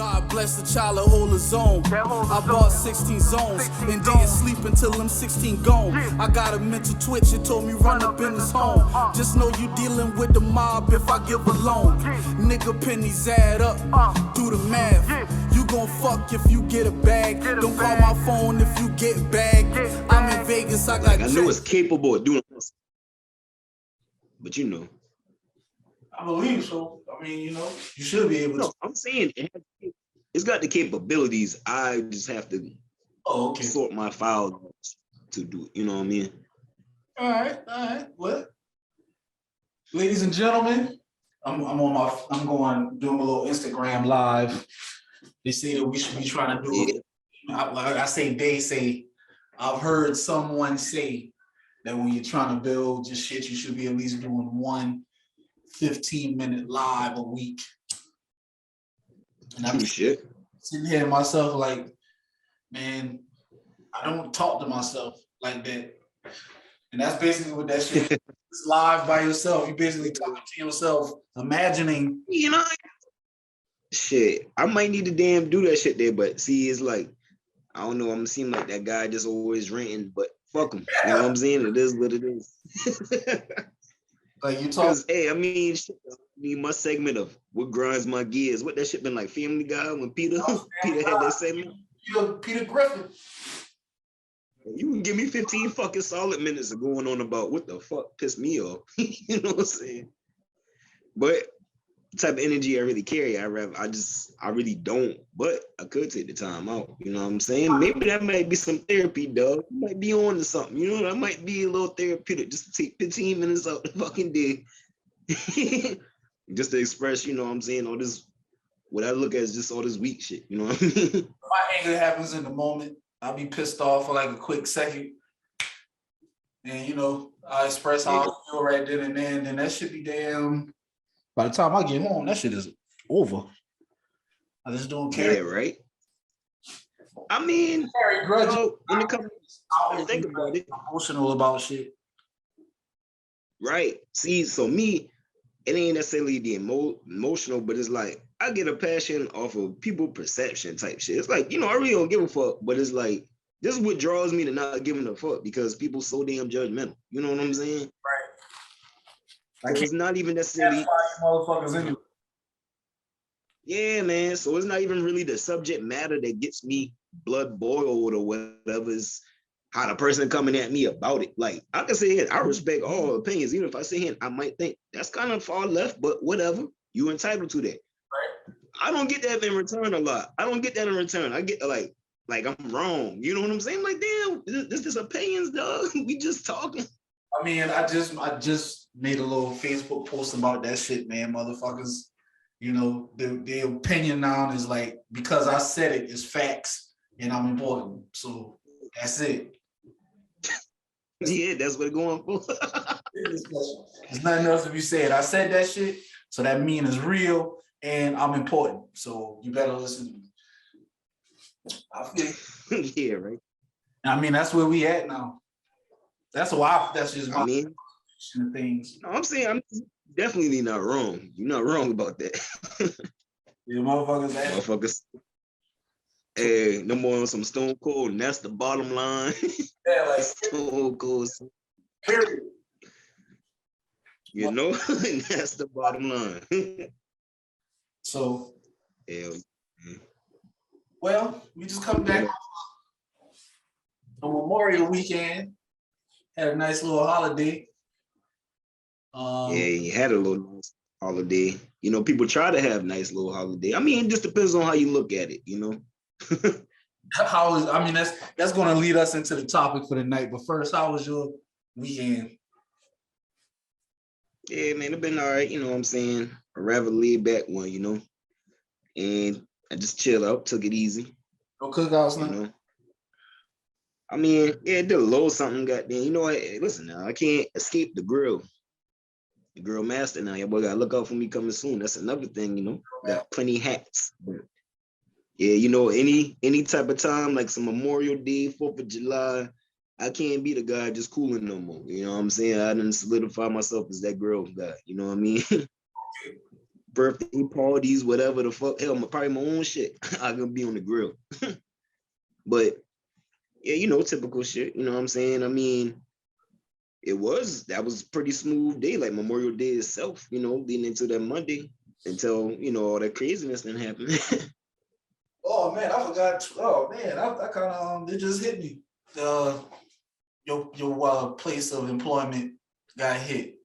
God bless the child that hold his own. I bought 16 zones and didn't sleep until them 16 gone. I got a mental twitch, it told me run up in his home. Just know you dealing with the mob if I give a loan. Nigga pennies add up, do the math. You gon' fuck if you get a bag. Don't call my phone if you get bagged. I'm in Vegas, I got I know it's capable of doing this. But you know. I believe so. I mean, you know, you should be able to. No, I'm saying it's got the capabilities. I just have to sort my files to do it. You know what I mean? All right. Well, ladies and gentlemen, I'm going doing a little Instagram live. They say that we should be trying to do it. Like I say, I've heard someone say that when you're trying to build your shit, you should be at least doing one 15-minute live a week. And I'm sitting here myself like, man, I don't talk to myself like that. And that's basically what that shit is. It's live by yourself. You basically talking to yourself, imagining. You know, shit, I might need to damn do that shit there, but see, it's like, I don't know, I'm seem like that guy just always ranting, but fuck him. You know what I'm saying? It is what it is. Like you talk. Hey, I mean, shit, my segment of what grinds my gears. What that shit been like? Family Guy when Peter had that segment. Peter Griffin. You can give me 15 fucking solid minutes of going on about what the fuck pissed me off. You know what I'm saying? But the type of energy I really carry, I really don't. But I could take the time out. You know what I'm saying? Maybe that might be some therapy, dog. You might be on to something. You know, that might be a little therapeutic just to take 15 minutes out the fucking day. Just to express, you know what I'm saying, all this, what I look at is just all this weak shit, you know what I mean? My anger happens in the moment. I'll be pissed off for like a quick second. And, you know, I express how I feel right then and then. And that should be damn. By the time I get home, that shit is over. I just don't care. Yeah, right? I mean, when it comes to think about it, emotional about shit. Right. See, so me, it ain't necessarily the emotional, but it's like I get a passion off of people perception type shit. It's like, you know, I really don't give a fuck, but it's like this is what draws me to not giving a fuck because people so damn judgmental. You know what I'm saying? Right. Like it's not even necessarily motherfuckers anyway. Yeah, man. So it's not even really the subject matter that gets me blood boiled or whatever. It's how the person coming at me about it. Like I can say it, I respect all opinions, even if I say it, I might think that's kind of far left, but whatever. You entitled to that. Right. I don't get that in return a lot. I don't get that in return. I get like I'm wrong. You know what I'm saying? Like, damn, this is opinions, dog. We just talking. I mean, I just made a little Facebook post about that shit, man, motherfuckers. You know, the opinion now is like, because I said it, it's facts and I'm important. So that's it. Yeah, that's what it's going for. There's nothing else to be said. I said that shit, so that mean it's real and I'm important. So you better listen to me. I feel yeah, right. I mean, that's where we at now. That's just my things. No, I'm saying I'm definitely not wrong. You're not wrong about that. Yeah, motherfuckers. Hey, no more on some Stone Cold, and that's the bottom line. Yeah, like Stone Cold. Period. You know, and that's the bottom line. So, yeah. Well, we just come back on Memorial weekend. Had a nice little holiday. Yeah, you had a little nice holiday. You know, people try to have nice little holiday. I mean, it just depends on how you look at it, you know. That's going to lead us into the topic for the night. But first, how was your weekend? Yeah, man, it's been all right. You know what I'm saying? A rather laid back one, you know. And I just chilled out, took it easy. No cookouts, you know. I mean, yeah, did a little something, goddamn. You know what? Listen, now I can't escape the grill. The grill master now. Your boy gotta look out for me coming soon. That's another thing, you know. Got plenty hats. But yeah, you know, any type of time, like some Memorial Day, 4th of July, I can't be the guy just cooling no more. You know what I'm saying? I didn't solidify myself as that grill guy. You know what I mean? birthday parties, whatever the fuck. Hell, probably my own shit. I'm gonna be on the grill. But yeah, you know, typical shit. You know what I'm saying? I mean, that was pretty smooth day, like Memorial Day itself, you know, leading into that Monday until, you know, all that craziness didn't happen. Oh man, I forgot. Oh man, I kind of it just hit me. Your place of employment got hit.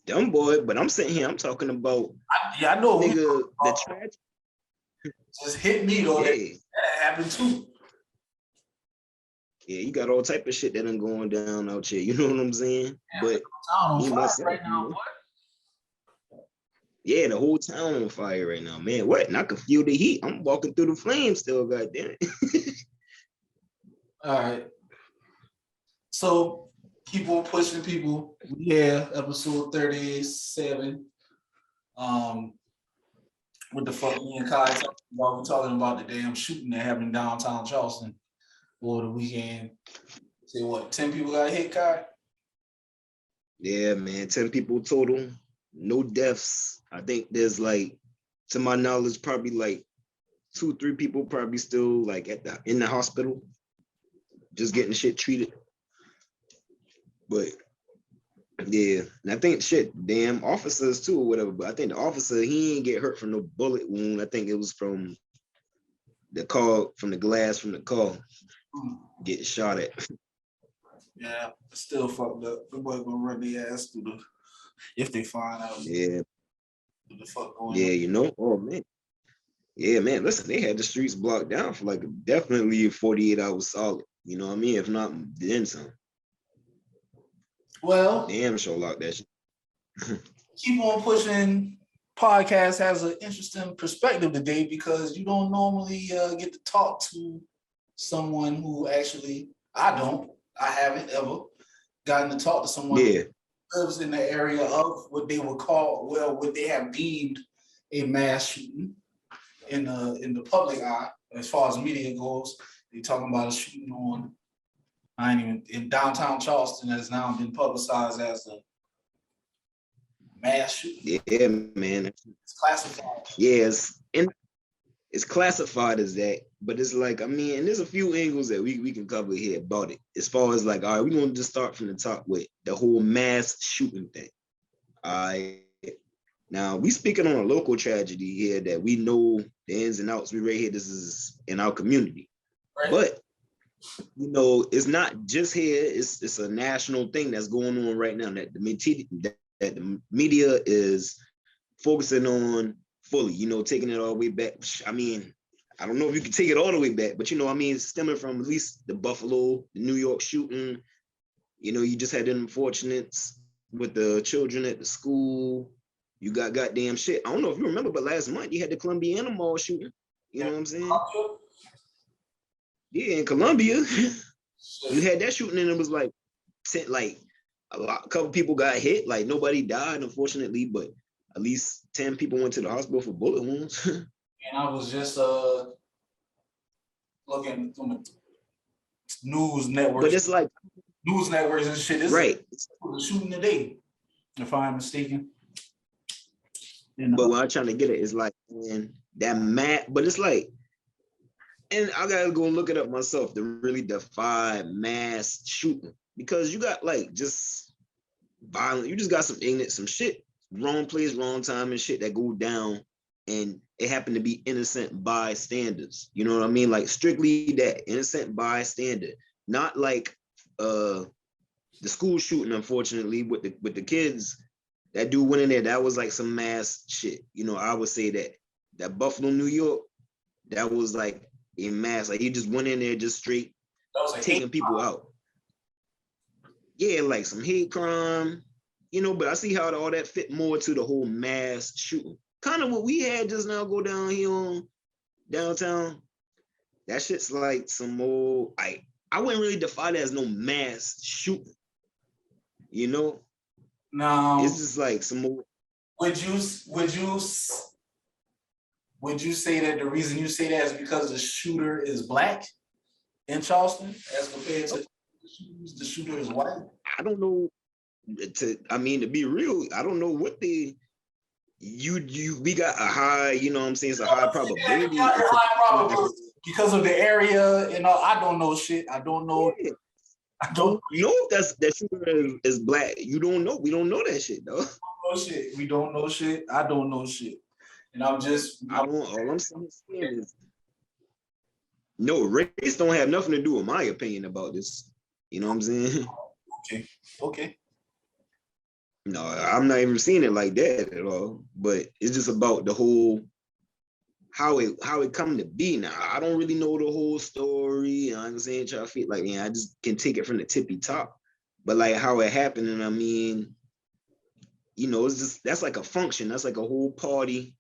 Dumb boy, but I'm sitting here, I'm talking about I know. nigga, the trash. Just hit me though. Yeah. That happened too. Yeah, you got all type of shit that ain't going down out here. You know what I'm saying? Yeah, but me myself, right now, you know, yeah, the whole town on fire right now, man. What? And I can feel the heat. I'm walking through the flames still, goddamn it. All right. So keep on pushing, people. Yeah, episode 37. What the fuck me and Kai talking about? We're talking about the damn shooting that happened downtown Charleston over the weekend. Say what? 10 people got hit, Kai? Yeah, man. 10 people total. No deaths. I think there's like, to my knowledge, probably like 2-3 people probably still like in the hospital, just getting shit treated. But yeah, and I think damn officers too or whatever. But I think the officer, he ain't get hurt from no bullet wound. I think it was from the glass from the car getting shot at. Yeah, still fucked up. The boy gonna run their ass through if they find out. Yeah. What the fuck going on? Yeah, you know. Oh man. Yeah, man. Listen, they had the streets blocked down for like definitely 48 hours solid. You know what I mean? If not, then some. Well, damn sure lock that shit. Keep on pushing. Podcast has an interesting perspective today because you don't normally get to talk to someone who actually, I haven't ever gotten to talk to someone who lives in the area of what they would call, what they have deemed a mass shooting in the public eye. As far as media goes, they talking about a shooting in downtown Charleston has now been publicized as a mass shooting. Yeah, man. It's classified. Yes, and it's classified as that, but it's like, I mean, and there's a few angles that we can cover here about it. As far as like, all right, we're going to just start from the top with the whole mass shooting thing. All right. Now, we speaking on a local tragedy here that we know the ins and outs. We right here, this is in our community. Right. But, you know, it's not just here. It's a national thing that's going on right now that the media is focusing on fully, you know, taking it all the way back. I mean, I don't know if you can take it all the way back, but you know, I mean, stemming from at least the Buffalo, the New York shooting, you know, you just had the unfortunates with the children at the school. You got goddamn shit. I don't know if you remember, but last month you had the Columbiana Mall shooting. You know what I'm saying? Yeah, in Columbia, you had that shooting and it was like, a couple people got hit. Like nobody died, unfortunately, but at least 10 people went to the hospital for bullet wounds. And I was just looking from the news networks. But it's like news networks and shit. It's right. A shooting today, if I'm mistaken. But what I'm trying to get at is like, man, but it's like, and I gotta go look it up myself to really define mass shooting, because you got like just violent, you just got some ignorant, some shit, wrong place, wrong time and shit that go down, and it happened to be innocent bystanders. You know what I mean? Like strictly that, innocent bystander, not like the school shooting, unfortunately, with the kids. That dude went in there, that was like some mass shit. You know, I would say that Buffalo, New York, that was like a mass. Like he just went in there just straight taking people out. Yeah, like some hate crime, you know, but I see how all that fit more to the whole mass shooting. Kind of what we had just now go down here on downtown. That shit's like some more, I wouldn't really define it as no mass shooting, you know? No, it's just like some more. Would you say that the reason you say that is because the shooter is black in Charleston as compared to the shooter is white? I don't know. To be real, I don't know what we got a high, you know what I'm saying? It's a high probability. High probability because of the area and all. I don't know shit. I don't know. Yeah. I don't know if that shooter is black. You don't know. We don't know that shit, though. know shit. We don't know shit. I don't know shit. And I'm just. All I'm saying is, no, race don't have nothing to do with my opinion about this. You know what I'm saying? Okay. No, I'm not even seeing it like that at all. But it's just about the whole how it come to be. Now I don't really know the whole story. I'm saying, try to feel like, I just can take it from the tippy top. But like how it happened, and I mean, it's just that's like a function. That's like a whole party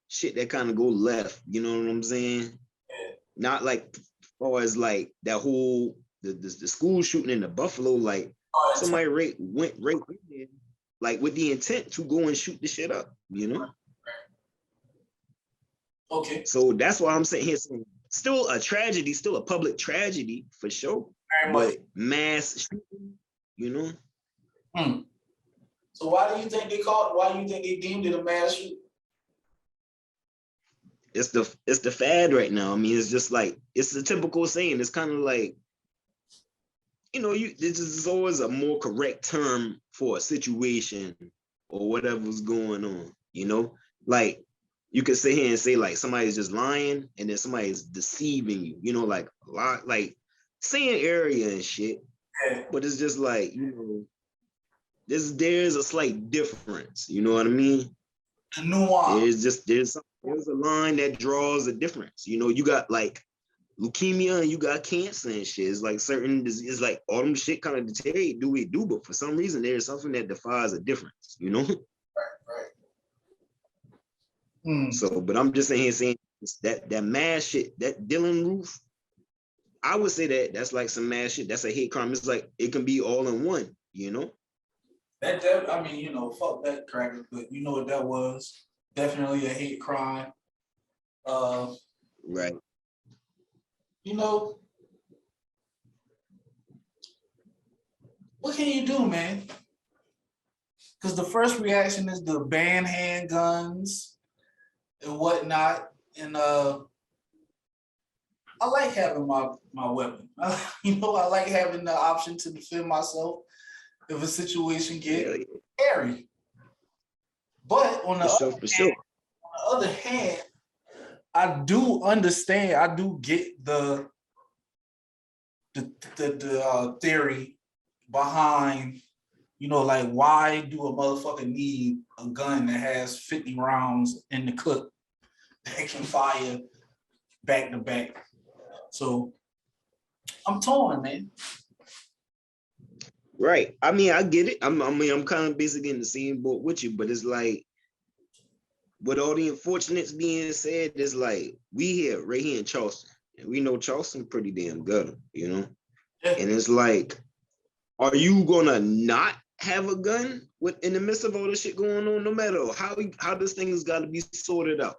shit that kind of go left. You know what I'm saying? Not like as far as like that whole the school shooting in the Buffalo, like somebody went right in there, like with the intent to go and shoot the shit up, Okay. So that's why I'm saying here, still a tragedy, still a public tragedy for sure, but mass shooting, So why do you think they deemed it a mass shooting? It's the fad right now. I mean, it's just like, it's the typical saying. It's kind of like, this is always a more correct term for a situation or whatever's going on, like you could sit here and say like somebody's just lying and then somebody's deceiving you, like a lot, like saying area and shit. But it's just like, there's a slight difference. You know what I mean? The nuance. There's a line that draws a difference. You got like leukemia and you got cancer and shit. It's like certain, it's like all them shit kind of deteriorate, do we do, but for some reason there's something that defies a difference, Right. So, but I'm just saying that mass shit, that Dylan Roof, I would say that's like some mass shit. That's a hate crime. It's like it can be all in one, That I mean, fuck that cracker, but you know what that was? Definitely a hate crime. Right. What can you do, man? Because the first reaction is to ban handguns and whatnot. And I like having my weapon. I like having the option to defend myself if a situation gets scary. But on the other hand, I do understand. I do get the theory behind, like why do a motherfucker need a gun that has 50 rounds in the clip that can fire back to back? So I'm torn, man. Right. I mean, I get it. I'm kind of basically in the same boat with you, but it's like, with all the unfortunates being said, it's like we right here in Charleston, and we know Charleston pretty damn good, And it's like, are you gonna not have a gun in the midst of all this shit going on, no matter how this thing has got to be sorted out?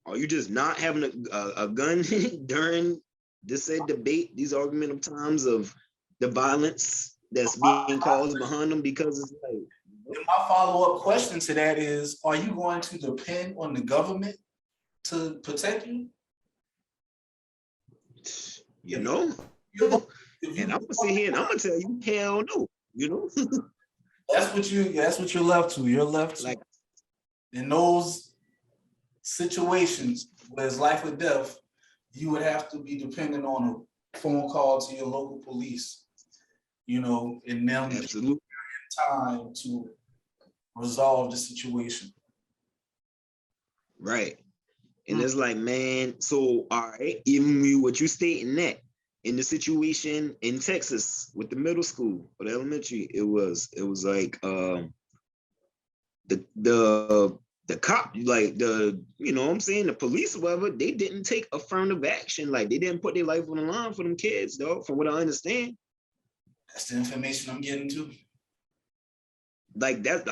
Are you just not having a gun during this said debate, these argumentative times of the violence that's being caused behind them? Because it's like, my follow-up question to that is, are you going to depend on the government to protect you? And I'm gonna sit here and I'm gonna tell you, hell no. That's what you're left to. You're left to, like, in those situations where it's life or death, you would have to be dependent on a phone call to your local police, and them absolutely time to resolve the situation. Right. And it's like, man, so all right, even what you stating that in the situation in Texas with the middle school or the elementary, it was like the cop, like the police or whatever, they didn't take affirmative action. Like they didn't put their life on the line for them kids, though, from what I understand. That's the information I'm getting to. Like that,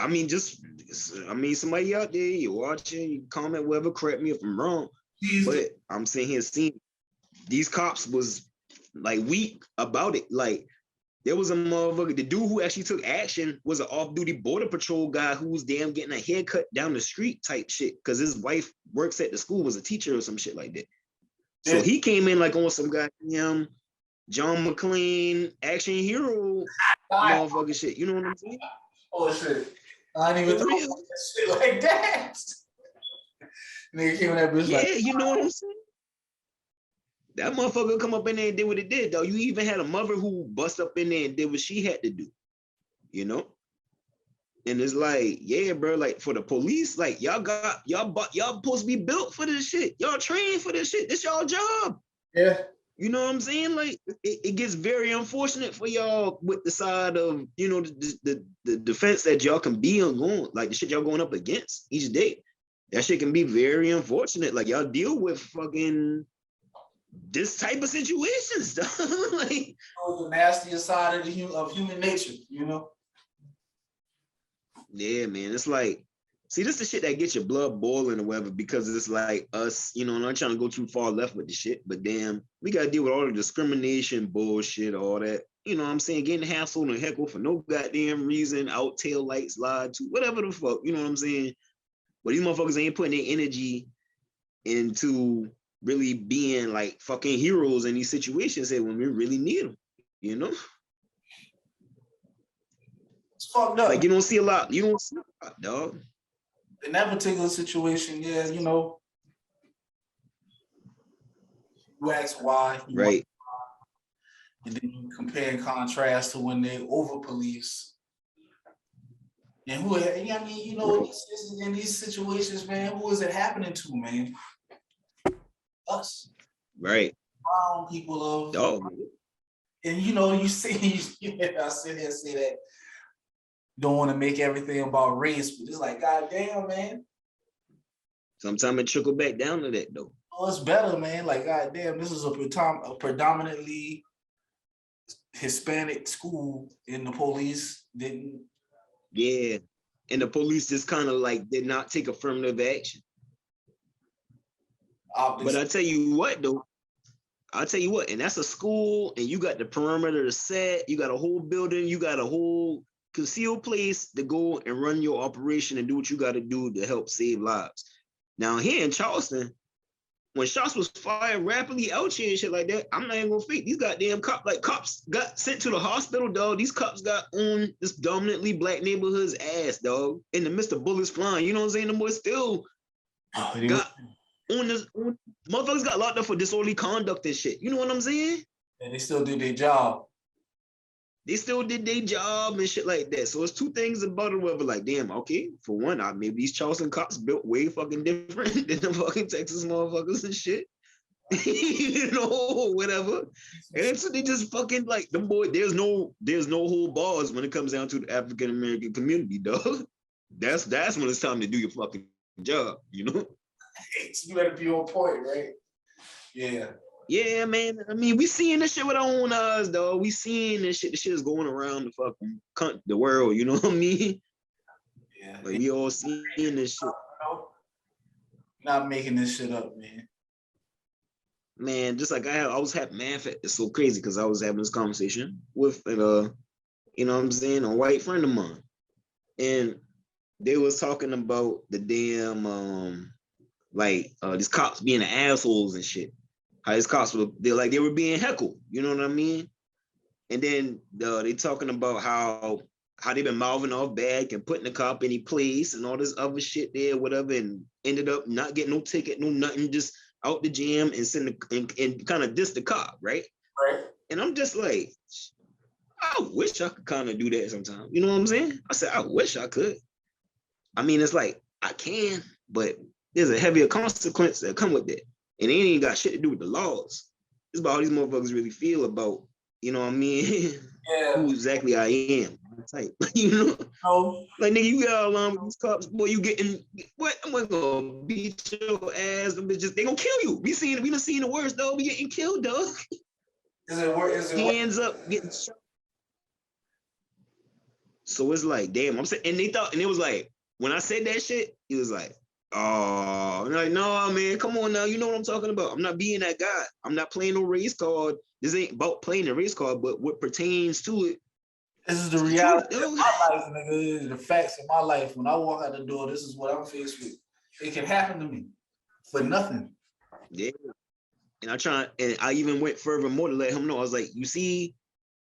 somebody out there, you're watching, you comment, whatever, correct me if I'm wrong. But I'm sitting here seeing these cops was like weak about it. Like There was a motherfucker, the dude who actually took action was an off-duty border patrol guy who was damn getting a haircut down the street type shit because his wife works at the school, was a teacher or some shit like that. So he came in like on some goddamn John McClane action hero motherfucking shit. You know what I'm saying? Oh shit. I didn't even think about that shit like that. Nigga came in that bitch like, you know what I'm saying? That motherfucker come up in there and did what it did, though. You even had a mother who bust up in there and did what she had to do, you know? And it's like, yeah, bro, like for the police, like y'all supposed to be built for this shit. Y'all trained for this shit. This y'all job. yeah. You know what I'm saying? Like it gets very unfortunate for y'all with the side of, you know, the defense that y'all can be on going, like the shit y'all going up against each day. That shit can be very unfortunate. Like y'all deal with fucking this type of situations, like The nastier side of human nature, you know. Yeah, man. It's like, see, this is the shit that gets your blood boiling or whatever, because it's like us, you know, not trying to go too far left with the shit, but damn, we gotta deal with all the discrimination, bullshit, all that. You know what I'm saying? Getting hassled and heckled for no goddamn reason, out tail lights, lied to, whatever the fuck, you know what I'm saying? But these motherfuckers ain't putting their energy into really being like fucking heroes in these situations when we really need them, you know? It's fucked up. Like you don't see a lot, dog. In that particular situation, yeah, you know, you ask why, Right. And then you compare and contrast to when they over police. And who, I mean, you know, in these situations, man, who is it happening to, man? Us. Right. Brown people of. Dog. And you know, I sit here and say that. Don't want to make everything about race, but it's like, goddamn, man. Sometimes it trickle back down to that though. Oh, it's better, man. Like, goddamn, this is a predominantly Hispanic school, and the police didn't. Yeah, and the police just kind of like did not take affirmative action. But I tell you what, though. I'll tell you what, and that's a school, and you got the perimeter set, you got a whole building, you got a whole concealed place to go and run your operation and do what you got to do to help save lives. Now here in Charleston, when shots was fired rapidly out here and shit like that, I'm not even gonna fake. These goddamn cops got sent to the hospital, dog. These cops got on this dominantly black neighborhood's ass, dog. In the midst of bullets flying, you know what I'm saying? The boys still got on this. Motherfuckers got locked up for disorderly conduct and shit. You know what I'm saying? And they still did their job. They still did their job and shit like that. So it's two things about it where we're like, damn, okay, for one, maybe these Charleston cops built way fucking different than the fucking Texas motherfuckers and shit. You know, whatever. And so they just fucking like them boy, there's no whole bars when it comes down to the African American community, dog. That's when it's time to do your fucking job, you know? You better be on point, right? Yeah. Yeah, man. I mean, we seeing this shit with our own eyes, dog. We seeing this shit. The shit is going around the world. You know what I mean? Yeah. Like we all seeing this shit. Not making this shit up, man. Man, just like I was having, man, it's so crazy because I was having this conversation with, you know what I'm saying, a white friend of mine, and they was talking about the damn these cops being the assholes and shit. How these cops were they were being heckled, you know what I mean? And then they talking about how they been mouthing off back and putting the cop in his place and all this other shit there, whatever, and ended up not getting no ticket, no nothing, just out the jam and kind of diss the cop, right? Right. And I'm just like, I wish I could kind of do that sometimes. You know what I'm saying? I said, I wish I could. I mean, it's like I can, but there's a heavier consequence that come with that. And it ain't got shit to do with the laws. It's about how these motherfuckers really feel about, you know what I mean? Yeah. Who exactly I am. Type. You know? No. Like, nigga, you got along with these cops, boy, you getting, what? I'm gonna beat your ass. They gonna kill you. We done seen the worst, dog. We getting killed, dog. Is it Hands up, getting shot. So it's like, damn, I'm saying, and it was like, when I said that shit, it was like, oh, I'm like, no, man, come on now. You know what I'm talking about. I'm not being that guy. I'm not playing no race card. This ain't about playing the race card, but what pertains to it This is the It's the reality truth, of yo. my life, nigga. The facts of my life. When I walk out the door, this is what I'm faced with. It can happen to me for nothing. Yeah. And I even went further more to let him know. I was like, you see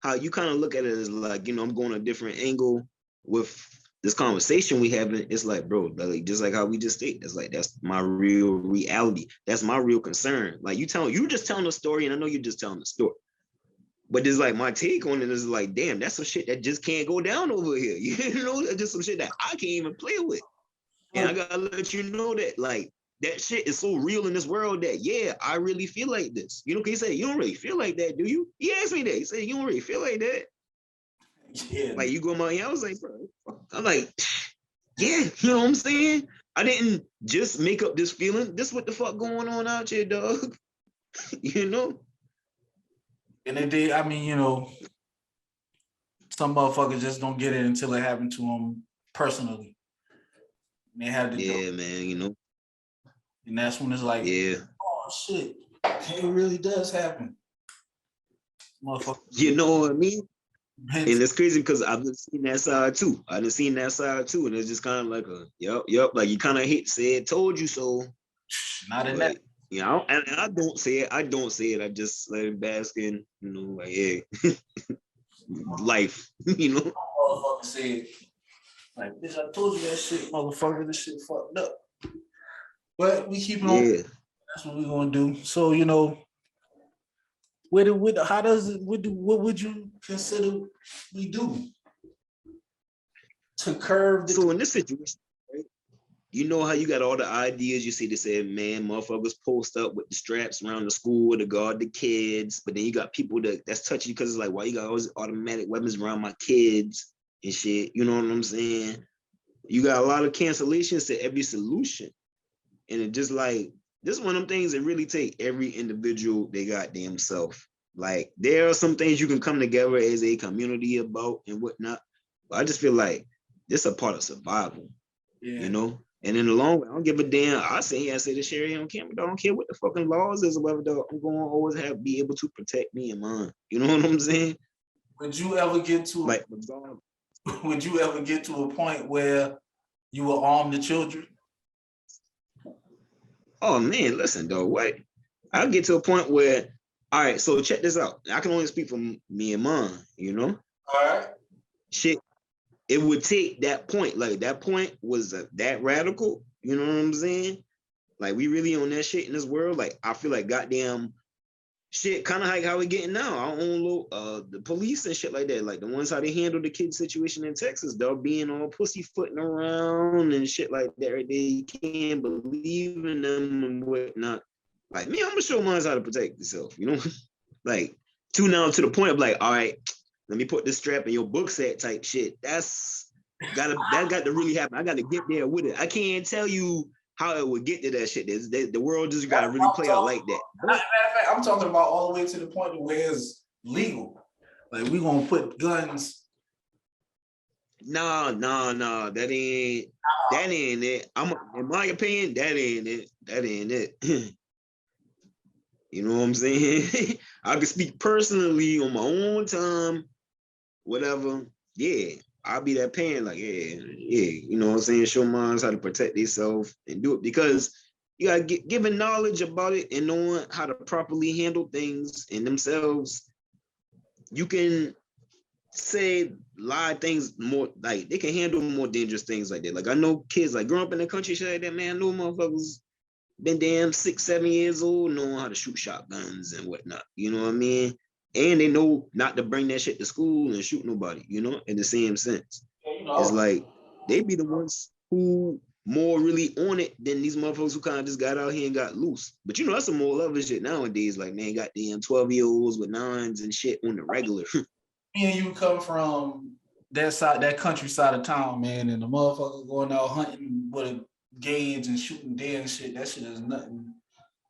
how you kind of look at it as like, I'm going a different angle with this conversation we having. It's like, bro, like just like how we just stated, it's like that's my real reality. That's my real concern. Like you just telling a story, and I know you're just telling the story. But there's like my take on it is like, damn, that's some shit that just can't go down over here. That's just some shit that I can't even play with. And I gotta let you know that like that shit is so real in this world that yeah, I really feel like this. Can you say you don't really feel like that, do you? He asked me that. He said, you don't really feel like that. Yeah. Like you go my I was like, bro. I'm like, yeah, you know what I'm saying? I didn't just make up this feeling. This what the fuck going on out here, dog. And it did, I mean, some motherfuckers just don't get it until it happened to them personally. And they have to go. Yeah, man, And that's when it's like, yeah. oh shit, it really does happen. Motherfuckers. You know what I mean? And it's crazy because I've been seeing that side too. I've been seeing that side too. And it's just kind of like yep. Like you kind of hate say it, told you so. Not in that. And I don't say it. I just let it bask in, like, yeah, life, Motherfucker said, like, bitch, I told you that shit, motherfucker. This shit fucked up. But we keep it on. Yeah. That's what we're gonna do. So, what would you consider we do to curb the? So in this situation, right, you know how you got all the ideas you see that say, man, motherfuckers post up with the straps around the school to guard the kids, but then you got people that's touchy because it's like, why you got all these automatic weapons around my kids and shit? You know what I'm saying? You got a lot of cancellations to every solution. And it just like, this is one of them things that really take every individual they goddamn self. Like, there are some things you can come together as a community about and whatnot. But I just feel like this is a part of survival, And in the long run, I don't give a damn. I say this shit here on camera. I don't care what the fucking laws is or whatever, though. I'm going to always be able to protect me and mine. You know what I'm saying? Would you ever get to like? Would you ever get to a point where you will arm the children? Oh man, listen though, what? I'll get to a point where, all right, so check this out. I can only speak for me and mine, All right. Shit, it would take that point. Like that point was that radical. You know what I'm saying? Like we really on that shit in this world. Like I feel like goddamn shit, kind of like how we getting now. Our own little the police and shit like that. Like the ones how they handle the kid situation in Texas, they're being all pussyfooting around and shit like that. Right? They can't believe in them and whatnot. Like me, I'm gonna show mine how to protect yourself. Like now to the point of like, all right, let me put this strap in your book set type shit. That got to really happen. I got to get there with it. I can't tell you how it would get to that shit. The world just got to really play out like that. Matter of fact, I'm talking about all the way to the point where it's legal. Like we gonna put guns. No, that ain't it. In my opinion, that ain't it. You know what I'm saying? I can speak personally on my own time, whatever. Yeah, I'll be that parent, like, yeah, you know what I'm saying? Show moms how to protect themselves and do it because you gotta given knowledge about it and knowing how to properly handle things in themselves, you can say a lot of things more, like they can handle more dangerous things like that. Like I know kids like growing up in the country shit like that, man, I know motherfuckers been damn 6-7 years old knowing how to shoot shotguns and whatnot. You know what I mean? And they know not to bring that shit to school and shoot nobody, in the same sense. It's like they be the ones who more really on it than these motherfuckers who kind of just got out here and got loose. But that's some more loving shit nowadays. Like, man, got damn 12-year-olds with 9s and shit on the regular. Me and you come from that side, that countryside of town, man, and the motherfucker going out hunting with a gauge and shooting deer and shit. That shit is nothing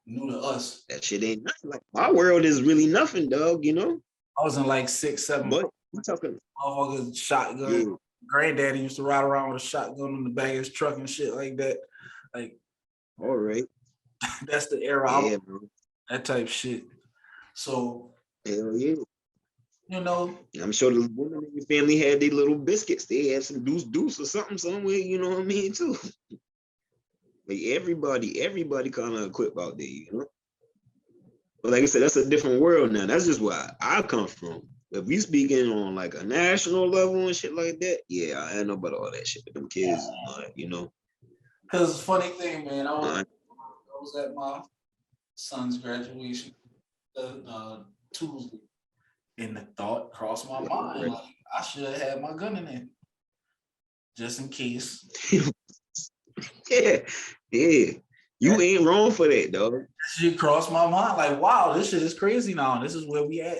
new to us. That shit ain't nothing. Like our world is really nothing, dog. I was in like 6, 7. But we talking motherfuckers shotgun. Yeah. Granddaddy used to ride around with a shotgun in the back of his truck and shit like that. Like, all right, that's the era. Yeah, bro. That type shit. So, hell yeah. You know, I'm sure the women in your family had their little biscuits. They had some deuce or something somewhere, you know what I mean, too. Like everybody kind of equipped out there, you know. But like I said, that's a different world now. That's just where I come from. If you speaking on like a national level and shit like that, yeah, I know about all that shit with them kids, you know. because funny thing, man, I Uh, was at my son's graduation Tuesday, and the thought crossed my mind right. like I should have had my gun in there just in case. Yeah, yeah. You ain't wrong for that, dog. Shit crossed my mind like, wow, this shit is crazy now. This is where we at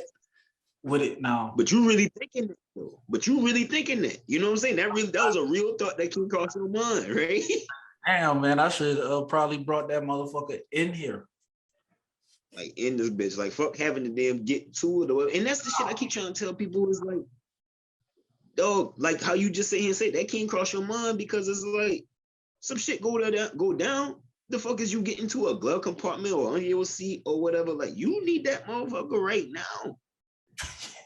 with it now. But you really thinking that, though. But you really thinking that. You know what I'm saying? That was a real thought that came across your mind, right? Damn, man, I should probably brought that motherfucker in here. Like in this bitch, like fuck having to damn get to it, or, and that's the shit I keep trying to tell people is like, dog, like how you just sit here and say that can't cross your mind because it's like some shit go down. The fuck is you get into a glove compartment or under your seat or whatever? Like you need that motherfucker right now.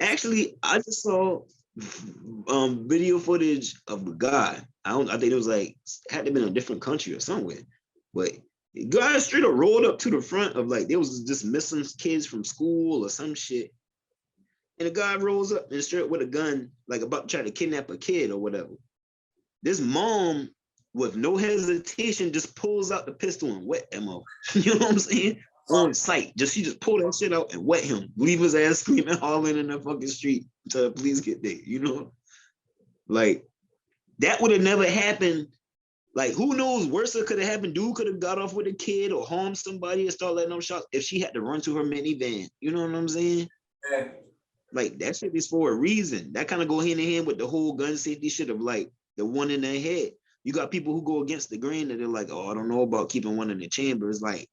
Actually, I just saw video footage of the guy. I think it was like had to have been a different country or somewhere, but the guy straight up rolled up to the front of like there was just missing kids from school or some shit. And the guy rolls up and straight up with a gun, like about to try to kidnap a kid or whatever. This mom, with no hesitation, just pulls out the pistol and wet him up. You know what I'm saying? On sight. She just pulled that shit out and wet him. Leave his ass screaming, hollering in the fucking street until the police get there, you know? Like, that would have never happened. Like, who knows? Worse could have happened. Dude could have got off with a kid or harmed somebody and start letting them shots if she had to run to her minivan. You know what I'm saying? Yeah. Like, that shit is for a reason. That kind of go hand in hand with the whole gun safety shit of like the one in their head. You got people who go against the grain and they're like, oh, I don't know about keeping one in the chamber. It's like,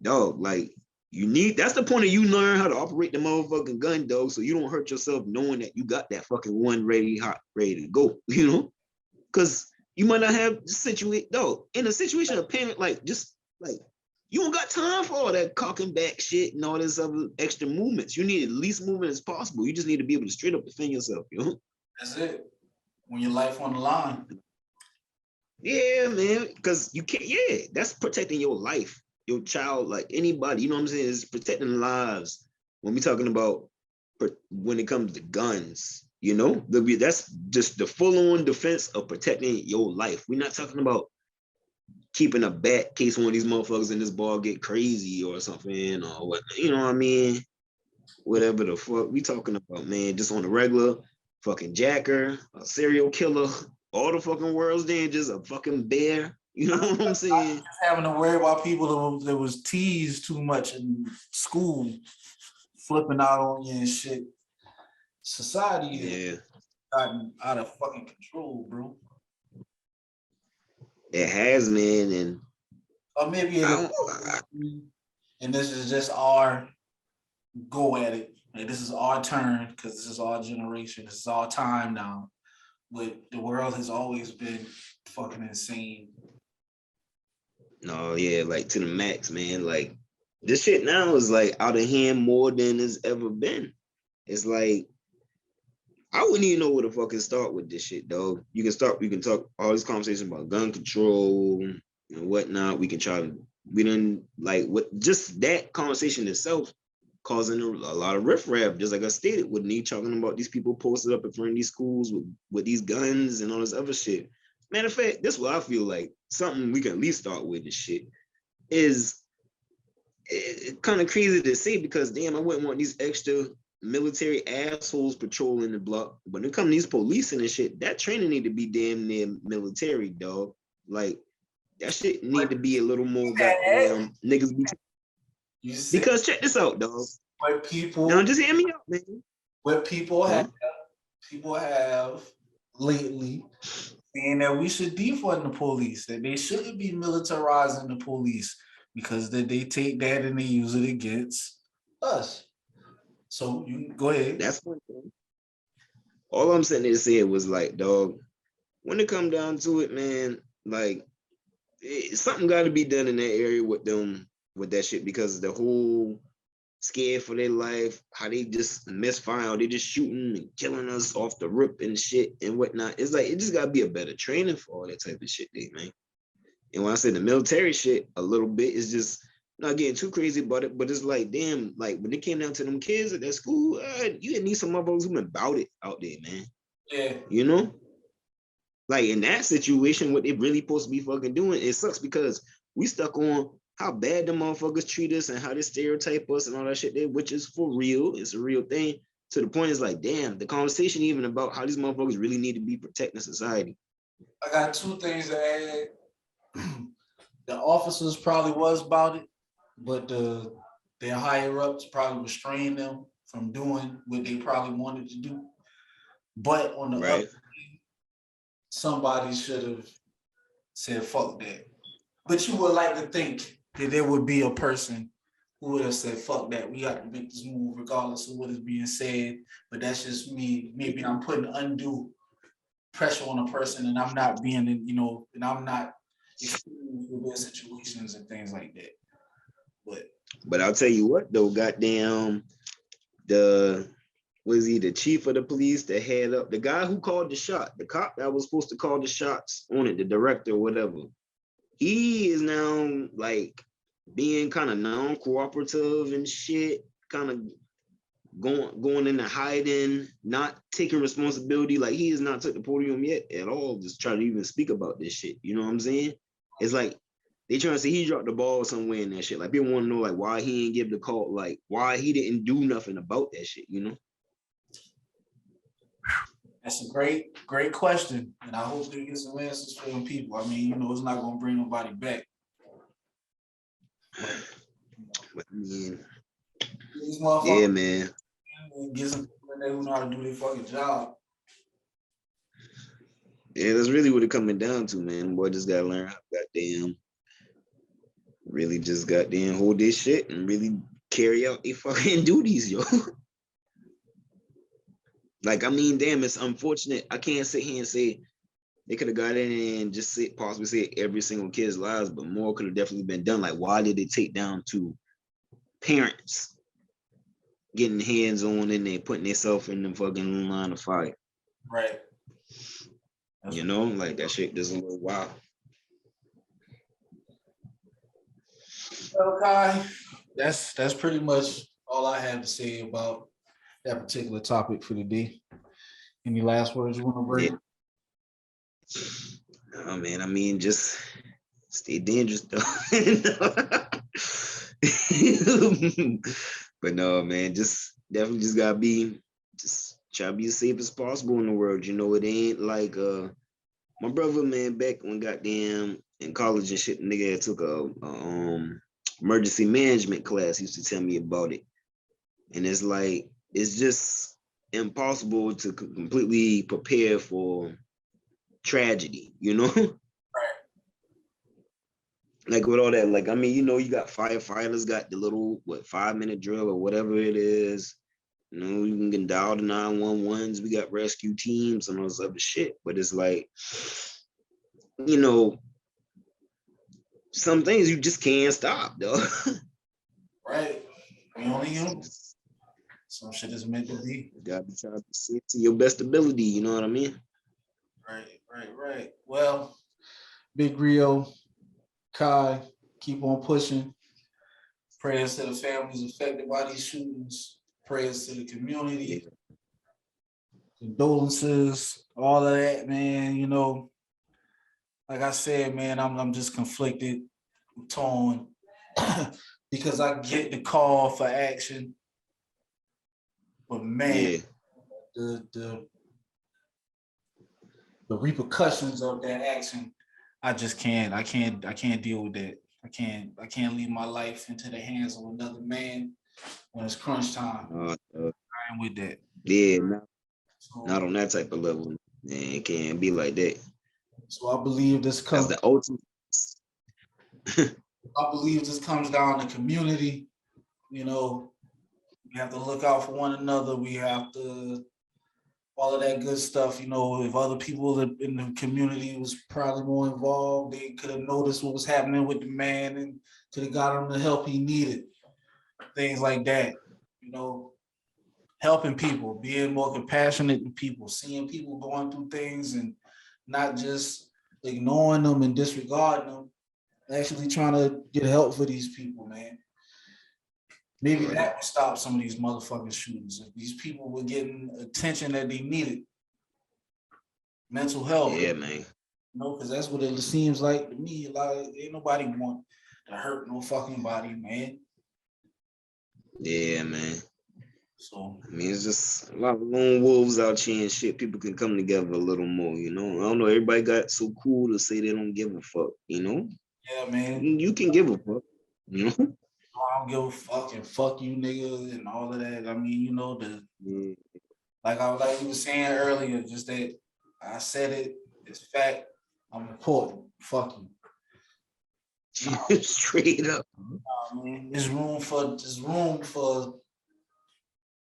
dog, like that's the point of you learn how to operate the motherfucking gun, dog, so you don't hurt yourself knowing that you got that fucking one ready to go, you know? Because you might not have in a situation of parent, like just like you don't got time for all that cocking back shit and all this other extra movements. You need the least movement as possible. You just need to be able to straight up defend yourself, you know? That's it. When your life on the line. Yeah, man, because you can't, that's protecting your life, your child, like anybody, you know what I'm saying? It's protecting lives when we're talking about when it comes to guns, you know? That's just the full-on defense of protecting your life. We're not talking about keeping a bat in case one of these motherfuckers in this bar get crazy or something or what, you know what I mean? Whatever the fuck we talking about, man, just on the regular fucking jacker, a serial killer, all the fucking world's dangers, a fucking bear. You know what I'm saying? Just having to worry about people that was teased too much in school, flipping out on you and shit. Society has gotten out of fucking control, bro. It has, man, and or maybe and this is just our go at it. Like this is our turn because this is our generation. This is our time now. But the world has always been fucking insane. No, yeah, like to the max, man. Like this shit now is like out of hand more than it's ever been. It's like I wouldn't even know where to fucking start with this shit, though. You can talk all this conversation about gun control and whatnot. We didn't like what just that conversation itself causing a lot of riffraff, just like I stated, with me talking about these people posted up in front of these schools with these guns and all this other shit. Matter of fact, this is what I feel like something we can at least start with this shit is kind of crazy to say because damn, I wouldn't want these extra military assholes patrolling the block. But when it comes to these policing and shit, that training need to be damn near military, dog. Like that shit need to be a little more goddamn niggas be. Because check this out, dog. What people now just hear me out, man. What people have lately saying that we should defund the police, that they shouldn't be militarizing the police because that they take that and they use it against us. So you go ahead. That's one thing. All I'm sitting there saying was like, dog, when it come down to it, man, like something got to be done in that area with them with that shit because the whole scared for their life, how they just misfire, how they just shooting and killing us off the rip and shit and whatnot. It's like, it just gotta be a better training for all that type of shit, man. And when I say the military shit, a little bit is just not getting too crazy about it, but it's like, damn, like when it came down to them kids at that school, you didn't need some motherfuckers who been about it out there, man. Yeah. You know? Like in that situation, what they really supposed to be fucking doing, it sucks because we stuck on how bad the motherfuckers treat us and how they stereotype us and all that shit there, which is for real. It's a real thing. To the point is like, damn, the conversation even about how these motherfuckers really need to be protecting society. I got two things to add. The officers probably was about it, but their higher ups probably restrained them from doing what they probably wanted to do. But on the other hand, somebody should have said, fuck that. But you would like to think that there would be a person who would have said, fuck that, we got to make this move regardless of what is being said. But that's just me. Maybe I'm putting undue pressure on a person and I'm not being, and I'm not experienced with their situations and things like that. But I'll tell you what though, goddamn, was he the chief of the police, the head up, the guy who called the shot, the cop that was supposed to call the shots on it, the director, whatever. He is now like being kind of non-cooperative and shit, kind of going into hiding, not taking responsibility. Like he has not took the podium yet at all, just try to even speak about this shit. You know what I'm saying? It's like they trying to say he dropped the ball somewhere in that shit. Like people want to know like why he didn't give the call, like why he didn't do nothing about that shit, you know? that's a great question. And I hope they get some answers for them people. I mean, it's not gonna bring nobody back. But yeah, These motherfuckers, yeah, man. Get some people in there who know how to do their fucking job. Yeah, that's really what it coming down to, man. Boy just gotta learn how to goddamn really just goddamn hold this shit and really carry out their fucking duties, yo. Like, I mean, damn, it's unfortunate. I can't sit here and say they could have got in and just possibly say every single kid's lives, but more could have definitely been done. Like, why did it take down to parents getting hands on and they putting themselves in the fucking line of fire? Right. You know, like that shit just a little wild. Okay. That's pretty much all I have to say about that particular topic for today. Any last words you want to bring? Yeah. Oh man, I mean, just stay dangerous though. But no, man, just definitely just gotta be, just try to be as safe as possible in the world. You know, it ain't like my brother, man, back when goddamn in college and shit, the nigga took a emergency management class. He used to tell me about it, and it's like it's just impossible to completely prepare for tragedy, you know? Right. Like with all that, like, I mean, you got firefighters, got the little, 5-minute drill or whatever it is. You can dial the 911s. We got rescue teams and all this other shit. But it's like, some things you just can't stop, though. Right. We only human. Some shit is meant to be. You gotta be trying to see to your best ability, you know what I mean? Right. Well, Big Rio, Kai, keep on pushing. Prayers to the families affected by these shootings. Prayers to the community. Yeah. Condolences, all of that, man. Like I said, man, I'm just conflicted, torn, because I get the call for action. But man, the repercussions of that action, I just can't. I can't deal with that. I can't leave my life into the hands of another man when it's crunch time. I ain't with that. Yeah, not on that type of level. Man, it can't be like that. So I believe this comes. That's the ultimate. I believe this comes down to community. We have to look out for one another. We have to, all of that good stuff. If other people in the community was probably more involved, they could have noticed what was happening with the man and could have got him the help he needed. things like that. You know, helping people, being more compassionate with people, seeing people going through things and not just ignoring them and disregarding them, actually trying to get help for these people, man. Maybe that would stop some of these motherfucking shootings. If these people were getting attention that they needed, mental health. Yeah, man. You know, because that's what it seems like to me. Like, ain't nobody want to hurt no fucking body, man. Yeah, man. So I mean, it's just a lot of lone wolves out here and shit. People can come together a little more, you know. I don't know. Everybody got so cool to say they don't give a fuck, you know. yeah, man. You can give a fuck, you know. I don't give a fuck and fuck you, nigga, and all of that. I mean, you know, like we were saying earlier, just that I said it. It's fact. I'm important. Fuck you. Straight up. Nah, man. There's room for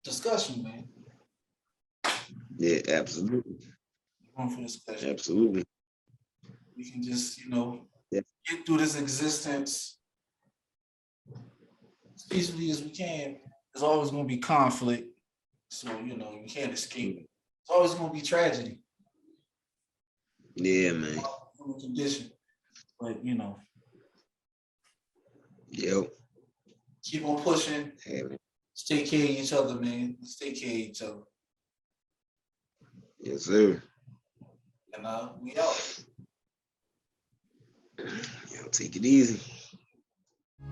discussion, man. Yeah, absolutely. Room for discussion. Absolutely. We can just, you know, Yeah. get through this existence as peacefully as we can. There's always going to be conflict, so you know you can't escape it. It's always going to be tragedy. Yeah, man. Human condition, but you know, Yep. keep on pushing. Hey, man. Let's take care of each other, man. Let's take care of each other. Yes, sir. And we out. Yo, take it easy.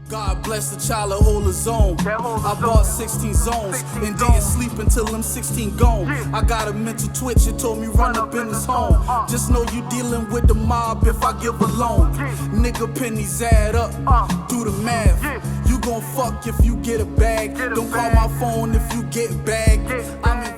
God bless the child that hold his own. I bought 16 zones and didn't sleep until them 16 gone. I got a mental twitch, it told me run up in his home. Just know you dealing with the mob if I give a loan. Nigga pennies add up, do the math. You gon' fuck if you get a bag. Don't call my phone if you get bagged. I'm in